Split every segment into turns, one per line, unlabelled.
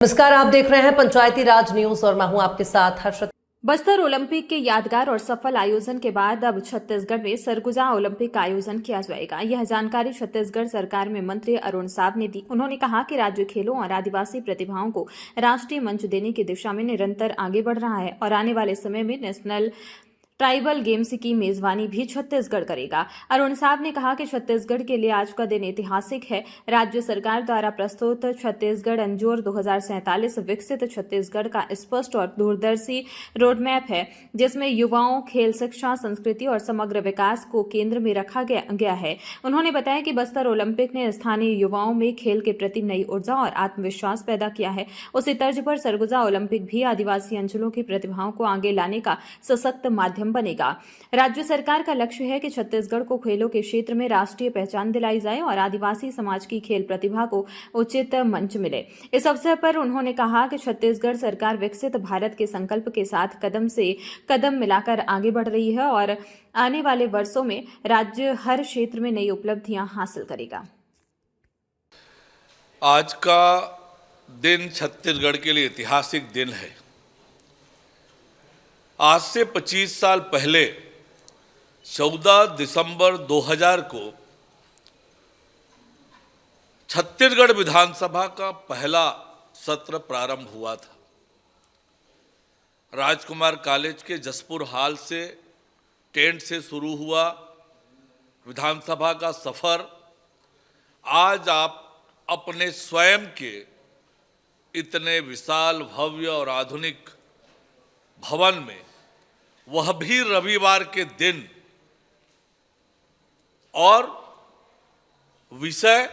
नमस्कार, आप देख रहे हैं पंचायती राज न्यूज और मैं हूं आपके साथ हर्षद।
बस्तर ओलंपिक के यादगार और सफल आयोजन के बाद अब छत्तीसगढ़ में सरगुजा ओलंपिक का आयोजन किया जाएगा। यह जानकारी छत्तीसगढ़ सरकार में मंत्री अरुण साव ने दी। उन्होंने कहा कि राज्य खेलों और आदिवासी प्रतिभाओं को राष्ट्रीय मंच देने की दिशा में निरंतर आगे बढ़ रहा है और आने वाले समय में नेशनल ट्राइबल गेम्स की मेजबानी भी छत्तीसगढ़ करेगा। अरुण साव ने कहा कि छत्तीसगढ़ के लिए आज का दिन ऐतिहासिक है। राज्य सरकार द्वारा प्रस्तुत छत्तीसगढ़ अंजोर 2047 विकसित छत्तीसगढ़ का स्पष्ट और दूरदर्शी रोडमैप है, जिसमें युवाओं, खेल, शिक्षा, संस्कृति और समग्र विकास को केंद्र में रखा गया है। उन्होंने बताया कि बस्तर ओलंपिक ने स्थानीय युवाओं में खेल के प्रति नई ऊर्जा और आत्मविश्वास पैदा किया है। उसी तर्ज पर सरगुजा ओलंपिक भी आदिवासी अंचलों की प्रतिभाओं को आगे लाने का सशक्त माध्यम बनेगा। राज्य सरकार का लक्ष्य है कि छत्तीसगढ़ को खेलों के क्षेत्र में राष्ट्रीय पहचान दिलाई जाए और आदिवासी समाज की खेल प्रतिभा को उचित मंच मिले। इस अवसर पर उन्होंने कहा कि छत्तीसगढ़ सरकार विकसित भारत के संकल्प के साथ कदम से कदम मिलाकर आगे बढ़ रही है और आने वाले वर्षों में राज्य हर क्षेत्र में नई उपलब्धियां हासिल करेगा।
आज का दिन छत्तीसगढ़ के लिए ऐतिहासिक दिन है। आज से 25 साल पहले 14 दिसंबर 2000 को छत्तीसगढ़ विधानसभा का पहला सत्र प्रारंभ हुआ था। राजकुमार कॉलेज के जसपुर हॉल से टेंट से शुरू हुआ विधानसभा का सफर आज आप अपने स्वयं के इतने विशाल, भव्य और आधुनिक भवन में, वह भी रविवार के दिन, और विषय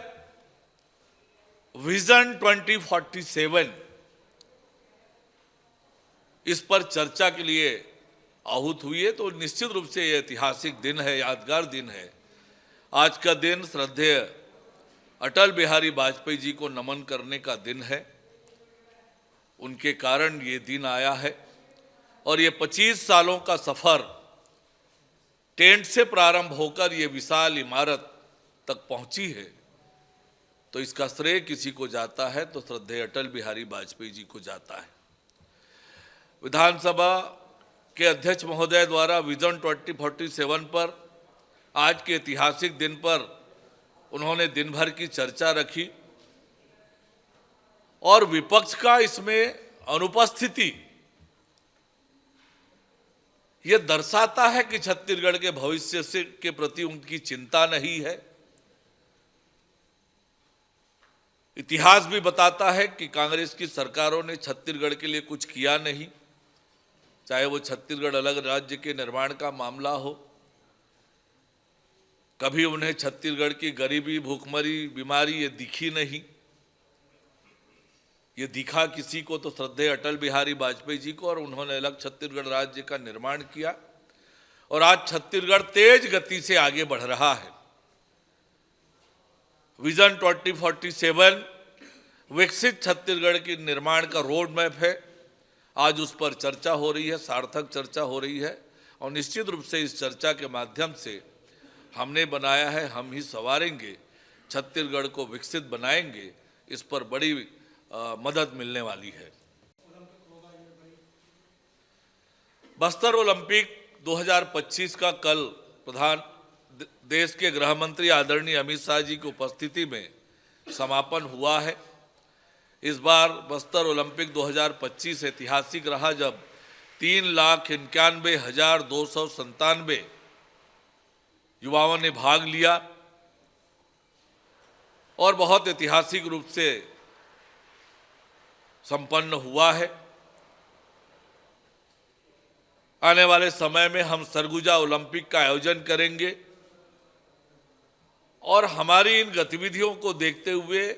विजन 2047, इस पर चर्चा के लिए आहूत हुई है। तो निश्चित रूप से यह ऐतिहासिक दिन है, यादगार दिन है। आज का दिन श्रद्धेय अटल बिहारी वाजपेयी जी को नमन करने का दिन है। उनके कारण ये दिन आया है और ये 25 सालों का सफर टेंट से प्रारंभ होकर ये विशाल इमारत तक पहुंची है। तो इसका श्रेय किसी को जाता है तो श्रद्धेय अटल बिहारी वाजपेयी जी को जाता है। विधानसभा के अध्यक्ष महोदय द्वारा विजन 2047 पर आज के ऐतिहासिक दिन पर उन्होंने दिन भर की चर्चा रखी और विपक्ष का इसमें अनुपस्थिति यह दर्शाता है कि छत्तीसगढ़ के भविष्य से के प्रति उनकी चिंता नहीं है। इतिहास भी बताता है कि कांग्रेस की सरकारों ने छत्तीसगढ़ के लिए कुछ किया नहीं, चाहे वो छत्तीसगढ़ अलग राज्य के निर्माण का मामला हो। कभी उन्हें छत्तीसगढ़ की गरीबी, भूखमरी, बीमारी ये दिखी नहीं। ये दिखा किसी को तो श्रद्धेय अटल बिहारी वाजपेयी जी को, और उन्होंने अलग छत्तीसगढ़ राज्य का निर्माण किया और आज छत्तीसगढ़ तेज गति से आगे बढ़ रहा है। विजन 2047 विकसित छत्तीसगढ़ के निर्माण का रोड मैप है। आज उस पर चर्चा हो रही है, सार्थक चर्चा हो रही है और निश्चित रूप से इस चर्चा के माध्यम से हमने बनाया है, हम ही संवारेंगे, छत्तीसगढ़ को विकसित बनाएंगे। इस पर बड़ी मदद मिलने वाली है। बस्तर ओलंपिक 2025 का कल देश के गृह मंत्री आदरणीय अमित शाह जी की उपस्थिति में समापन हुआ है। इस बार बस्तर ओलंपिक 2025 ऐतिहासिक रहा, जब 3,91,297 युवाओं ने भाग लिया और बहुत ऐतिहासिक रूप से संपन्न हुआ है। आने वाले समय में हम सरगुजा ओलंपिक का आयोजन करेंगे और हमारी इन गतिविधियों को देखते हुए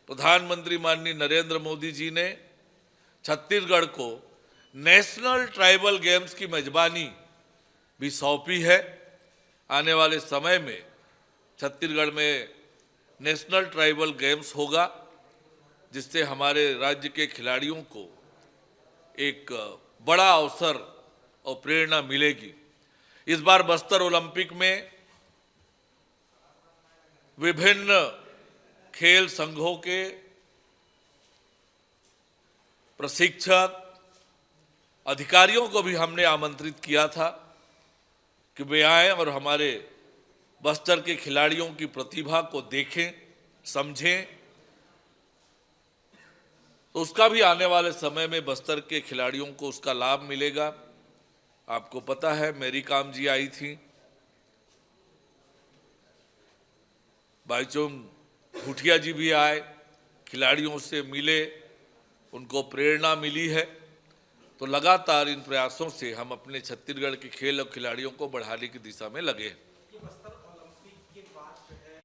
प्रधानमंत्री माननीय नरेंद्र मोदी जी ने छत्तीसगढ़ को नेशनल ट्राइबल गेम्स की मेजबानी भी सौंपी है। आने वाले समय में छत्तीसगढ़ में नेशनल ट्राइबल गेम्स होगा, जिससे हमारे राज्य के खिलाड़ियों को एक बड़ा अवसर और प्रेरणा मिलेगी। इस बार बस्तर ओलंपिक में विभिन्न खेल संघों के प्रशिक्षक, अधिकारियों को भी हमने आमंत्रित किया था कि वे आएं और हमारे बस्तर के खिलाड़ियों की प्रतिभा को देखें, समझें। तो उसका भी आने वाले समय में बस्तर के खिलाड़ियों को उसका लाभ मिलेगा। आपको पता है मेरी काम जी आई थी, भाईचुंग भूटिया जी भी आए, खिलाड़ियों से मिले, उनको प्रेरणा मिली है। तो लगातार इन प्रयासों से हम अपने छत्तीसगढ़ के खेल और खिलाड़ियों को बढ़ाने की दिशा में लगे हैं।